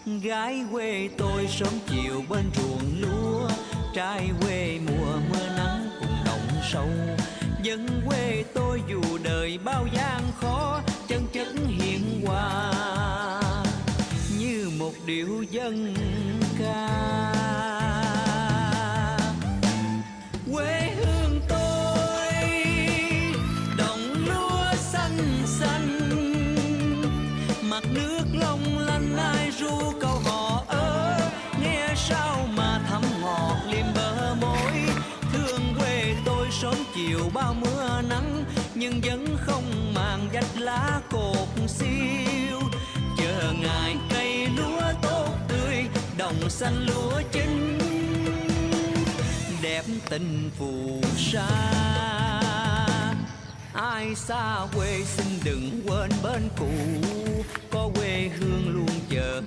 Gái quê tôi sớm chiều bên ruộng lúa, trai quê mùa mưa nắng cùng đồng sâu. Dân quê tôi dù đời bao gian khó, chân chất hiền hòa như một điệu dân ca. Quê hương tôi đồng lúa xanh xanh, mặt nước long lanh ai ru câu hò ớ, nghe sao mà thắm ngọt liềm bờ môi. Thương quê tôi sớm chiều bao mưa nắng, nhưng vẫn không màng vách lá cột xiêu. Chờ ngày cây lúa tốt tươi, đồng xanh lúa chín, đẹp tình phù sa. Ai xa quê xin đừng quên bên cũ, có quê hương luôn chờ.